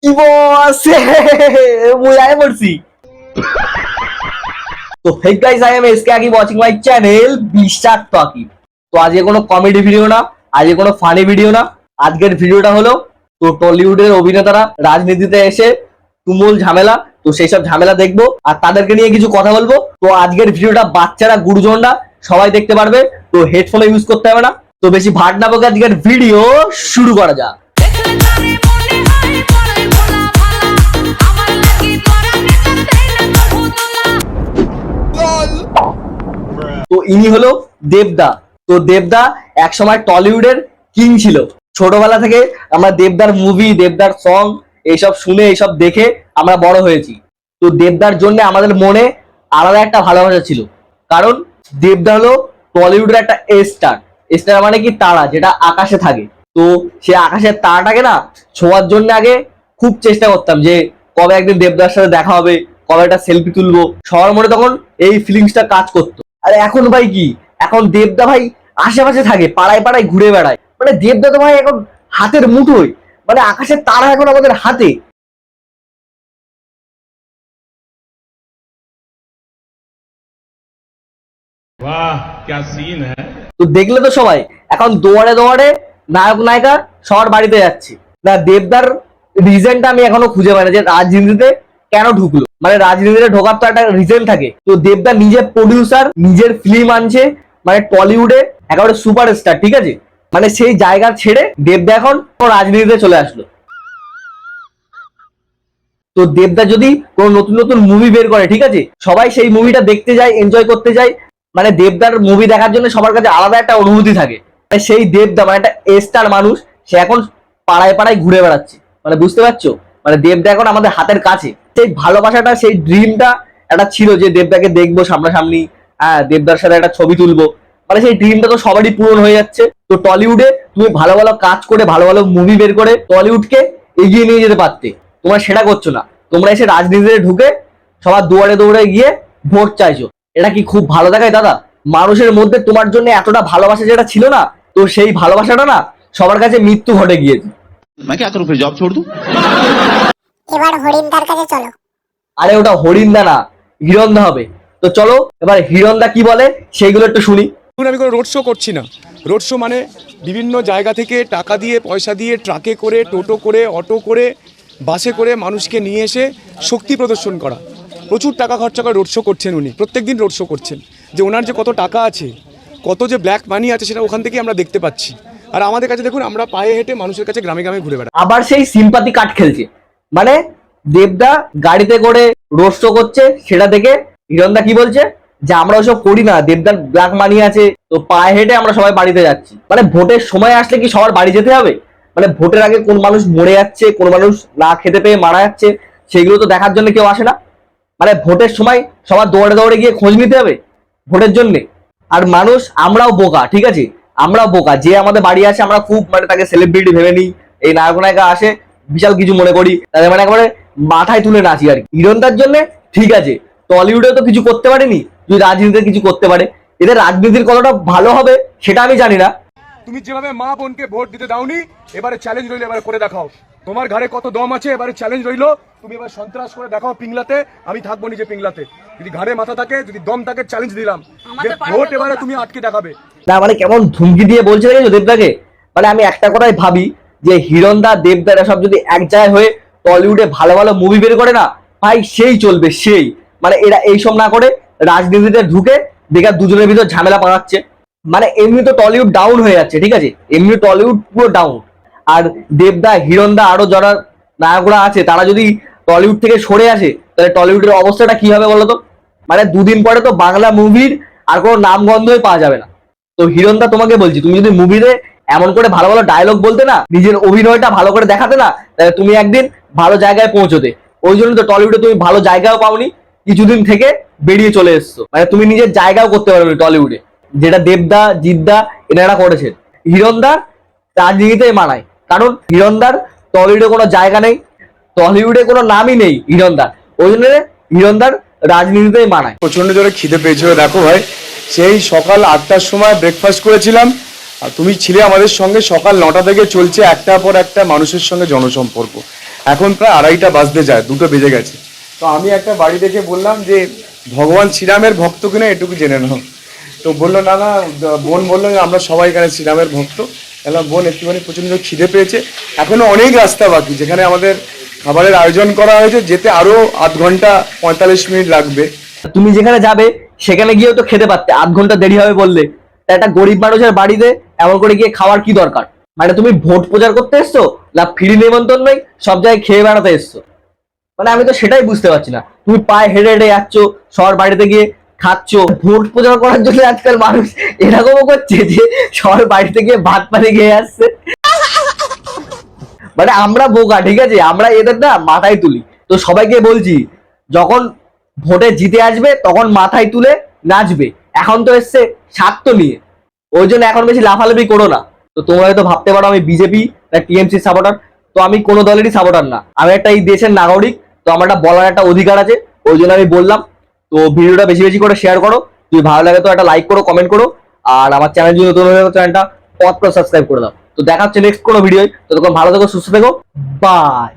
কি বসে মুই পড়ছি। তো hey guys, I am SK Akib watching my channel বিষাক্ত আকিব। তো আজকে কোনো কমেডি ভিডিও না, আজকে কোনো ফানি ভিডিও না। আজকের ভিডিওটা হলো তো টলিউডের অভিনেতারা রাজনীতিতে এসে তুমুল ঝামেলা, তো সেই সব ঝামেলা দেখবো আর তাদেরকে নিয়ে কিছু কথা বলবো। তো আজকের ভিডিওটা বাচ্চারা গুরুজনরা সবাই দেখতে পারবে, তো হেডফোন ইউজ করতে হবে না। তো বেশি ভাট না বকে আজকের ভিডিও শুরু করা যাক। তো ইনি হলো দেবদা। তো দেবদা এক সময় টলিউডের কিং ছিল। ছোটবেলা থেকে আমরা দেবদার মুভি, দেবদার সং এইসব শুনে এইসব দেখে আমরা বড় হয়েছি। তো দেবদার জন্য আমাদের মনে আলাদা একটা ভালোবাসা ছিল, কারণ দেবদা হলো টলিউডের একটা স্টার। স্টার মানে কি তারা, যেটা আকাশে থাকে। তো সে আকাশের তারাটাকে না ছোঁয়ার জন্য আগে খুব চেষ্টা করতাম যে কবে একদিন দেবদার সাথে দেখা হবে, কবে একটা সেলফি তুলবো। সবার মনে তখন এই ফিলিংসটা কাজ করতো। আর এখন ভাই কি, এখন দেবদা ভাই আশেপাশে থাকে, পাড়ায় পাড়ায় ঘুরে বেড়ায়। মানে দেবদা তো ভাই এখন হাতের মুঠোয়, মানে আকাশের তারা এখন আমাদের হাতে। वाह क्या सीन है। তো দেখলে তো সবাই এখন দৌড়ে দৌড়ে নায়ক নায়িকা সবার বাড়িতে যাচ্ছে। না দেবদার রিজনটা আমি এখনো খুঁজে পাই না যে রাজনীতিতে কেন ঢুকলো। মানে রাজনীতিতে ঢোকার তো একটা রিজন থাকে। তো দেবদা নিজে প্রডিউসার, নিজের ফিল্ম আনছে, মানে টলিউডে একেবারে সুপারস্টার, ঠিক আছে। মানে সেই জায়গা ছেড়ে দেবদা এখন রাজনীতিতে চলে আসলো। তো দেবদা যদি কোনো নতুন নতুন মুভি বের করে, ঠিক আছে, সবাই সেই মুভিটা দেখতে যায়, এনজয় করতে যায়। মানে দেবদার মুভি দেখার জন্য সবার কাছে আলাদা একটা অনুভূতি থাকে। মানে সেই দেবদা মানে একটা স্টার মানুষ, সে এখন পাড়ায় পাড়ায় ঘুরে বেড়াচ্ছে। মানে বুঝতে পারছো, মানে দেবদা এখন আমাদের হাতের কাছে। সেই ভালোবাসাটা, সেই ড্রিমটা একটা ছিল যে দেবদাকে দেখবো সামনাসামনি, হ্যাঁ দেবদার সাথে একটা ছবি তুলবো। মানে সেই ড্রিমটা তো সবারই পূরণ হয়ে যাচ্ছে। তো টলিউডে তুমি ভালো ভালো কাজ করে, ভালো ভালো মুভি বের করে টলিউডকে এগিয়ে নিয়ে যেতে পারতে। তোমরা সেটা করছো না, তোমরা এসে রাজনীতিতে ঢুকে সবার দুয়ারে দৌড়ে গিয়ে ভোট চাইছো। এটা কি খুব ভালো দেখায় দাদা? মানুষের মধ্যে তোমার জন্য এতটা ভালোবাসা যেটা ছিল না, তো সেই ভালোবাসাটা না সবার কাছে মৃত্যু ঘটে গিয়েছে। मैं क्या करूं फिर जॉब छोड़ दूं? এবার হরিণদার কাছে চলো। আরে ওটা হরিণদা না, হিরণদা হবে। তো চলো এবার হিরণদা কি বলে সেইগুলো একটু শুনি। এখন আমি কোনো রোড শো করছি না। রোড শো মানে বিভিন্ন জায়গা থেকে টাকা দিয়ে, পয়সা দিয়ে, ট্রাকে করে, টোটো করে, অটো করে, বাসে করে মানুষকে নিয়ে এসে শক্তি প্রদর্শন করা। প্রচুর টাকা খরচা করে রোড শো করছেন উনি, প্রত্যেক দিন রোড শো করছেন। যে ওনার যে কত টাকা আছে, কত যে ব্ল্যাক মানি আছে, সেটা ওখান থেকেই আমরা দেখতে পাচ্ছি। আর আমাদের কাছে দেখুন, আমরা পায়ে হেঁটে মানুষের কাছে গ্রামে গ্রামে ঘুরে বেড়াই। আবার সেই সিম্পাতি কার্ড খেলছে। মানে দেবদা গাড়িতে করে রোস্ট করছে, সেটা দেখে হিরণদা কি বলছে যে আমরা ওসব করি না, দেবদার ব্ল্যাক মানি আছে, তো পায়ে হেঁটে আমরা সবাই বাড়িতে যাচ্ছি। মানে ভোটের সময় আসলে কি সবার বাড়ি যেতে হবে? মানে ভোটের আগে কোন মানুষ মরে যাচ্ছে, কোন মানুষ না খেতে পেয়ে মারা যাচ্ছে, সেগুলো তো দেখার জন্য কেউ আসে না। মানে ভোটের সময় সবার দৌড়ে দৌড়ে গিয়ে খোঁজ নিতে হবে ভোটের জন্য। আর মানুষ আমরাও বোকা, ঠিক আছে, আমরাও বোকা। যে আমাদের বাড়ি আছে আমরা খুব মানে তাকে সেলিব্রিটি ভেবে নিই। এই নায়ক নায়িকা আসে বিশাল কিছু মনে করি, তাদের মানে একেবারে মাথায় তুলে নাচি আর কি। হিরণদার জন্য ঠিক আছে, টলিউডে তো কিছু করতে পারেনি, যদি রাজনীতিতে কিছু করতে পারে। এদের রাজনীতির কতটা ভালো হবে সেটা আমি জানি না। তুমি যেভাবে মা বোনকে ভোট দিতে দাওনি, এবারে চ্যালেঞ্জ রইলো, এবারে করে দেখাও তোমার ঘাড়ে কত দম আছে। এবারে চ্যালেঞ্জ রইলো, তুমি এবার সন্ত্রাস করে দেখাও পিংলাতে। আমি থাকবো নিজে পিংলাতে, যদি ঘাড়ে মাথা থাকে, যদি দম থাকে, চ্যালেঞ্জ দিলাম যে ভোট এবারে তুমি আটকে দেখাবে। না মানে কেমন ধুমকি দিয়ে বলছে দেখেছো দেবদাকে। মানে আমি একটা কথাই ভাবি যে হিরণদা, দেবদা এরা সব যদি এক জায়গায় হয়ে টলিউডে ভালো ভালো মুভি বের করে না ভাই, সেই চলবে সেই। মানে এরা এইসব না করে রাজনীতিতে ঢুকে বেকার দুজনের ভিতর ঝামেলা পাকাচ্ছে। মানে এমনি তো টলিউড ডাউন হয়ে যাচ্ছে, ঠিক আছে, এমনি টলিউড পুরো ডাউন। আর দেবদা, হিরণদা আরো যারা নায়করা আছে তারা যদি টলিউড থেকে সরে আসে, তাহলে টলিউডের অবস্থাটা কি হবে বলতো? মানে দুদিন পরে তো বাংলা মুভির আর কোনো নামগন্ধই পাওয়া যাবে না। তো হিরণদা তোমাকে বলছি, তুমি যদি মুভিতে এমন করে ভালো ভালো ডায়লগ বলতে না, নিজের অভিনয়টা ভালো করে দেখাতে না, তাহলে তুমি একদিন ভালো জায়গায় পৌঁছতে। ওই জন্য তো টলিউডে তুমি ভালো জায়গাও পাওনি, কিছুদিন থেকে বেরিয়ে চলে এসছো। মানে তুমি নিজের জায়গাও করতে পারবে টলিউডে, যেটা দেবদা, জিদ্দা এনারা করেছেন। হিরণদার রাজনীতিতে মানায়, কারণ হিরণদার টলিউডে কোনো জায়গা নেই, টলিউডে কোনো নামই নেই হিরণদার। ওই জন্য হিরণদার রাজনীতিতেই মানায়। প্রচন্ড জোরে খিদে পেয়েছিল, দেখো ভাই, সেই সকাল 8টার সময় ব্রেকফাস্ট করেছিলাম। আর তুমি ছিলে আমাদের সঙ্গে সকাল 9টা থেকে, চলছে একটার পর একটা মানুষের সঙ্গে জনসম্পর্ক। এখন প্রায় 2:30টা বাজতে যায়, 2টো বেজে গেছে। তো আমি একটা বাড়ি দেখে বললাম যে ভগবান শ্রীরামের ভক্ত কিনা এটুকু জেনে নাও। তো বললো না না, বোন বললো যে আমরা সবাই এখানে শ্রীরামের ভক্ত। বললাম বোন একটুখানি প্রচণ্ড খিদে পেয়েছে, এখনো অনেক রাস্তা বাকি, যেখানে আমাদের খাবারের আয়োজন করা হয়েছে, যেতে আরো 8 ঘন্টা 45 মিনিট লাগবে। তুমি যেখানে যাবে সেখানে গিয়েও তো খেতে পারতে, 8 ঘন্টা দেরি হবে বললে। তা একটা গরিব মানুষের বাড়িতে এমন করে গিয়ে খাওয়ার কি দরকার? মানে তুমি ভোট প্রচার করতে এসছো না ফ্রি নিমন্ত্রণ নয় সব জায়গায় খেয়ে বেড়াতে এসছো? মানে আমি তো সেটাই বুঝতে পারছি না। তুমি পায়ে হেঁটে হেঁটে যাচ্ছ, সবার বাড়িতে গিয়ে খাচ্ছ। ভোট প্রচার করার জন্য আজকাল মানুষ এরকমও করছে যে সবার বাড়িতে গিয়ে ভাত পানি খেয়ে আসছে। মানে আমরা বোকা, ঠিক আছে, আমরা এদের না মাথায় তুলি। তো সবাইকে বলছি, যখন ভোটে জিতে আসবে তখন মাথায় তুলে নাচবে। এখন তো এসছে স্বার্থ নিয়ে, ওই জন্য এখন বেশি লাফালাফি করো না। তো তোমরা হয়তো ভাবতে পারো আমি বিজেপি না টিএমসি সাপোর্টার। তো আমি কোনো দলেরই সাপোর্টার না, আমি একটা এই দেশের নাগরিক। তো আমার একটা বলার একটা অধিকার আছে, ওই জন্য আমি বললাম। তো ভিডিওটা বেশি বেশি করে শেয়ার করো, যদি ভালো লাগে তো একটা লাইক করো, কমেন্ট করো। আর আমার চ্যানেল যদি নতুন হয়ে চ্যানেলটা পথ সাবস্ক্রাইব করে দাও। তো দেখা হচ্ছে নেক্সট কোনো ভিডিও। ততক্ষণ ভালো থেকো, সুস্থ থেকো, বাই।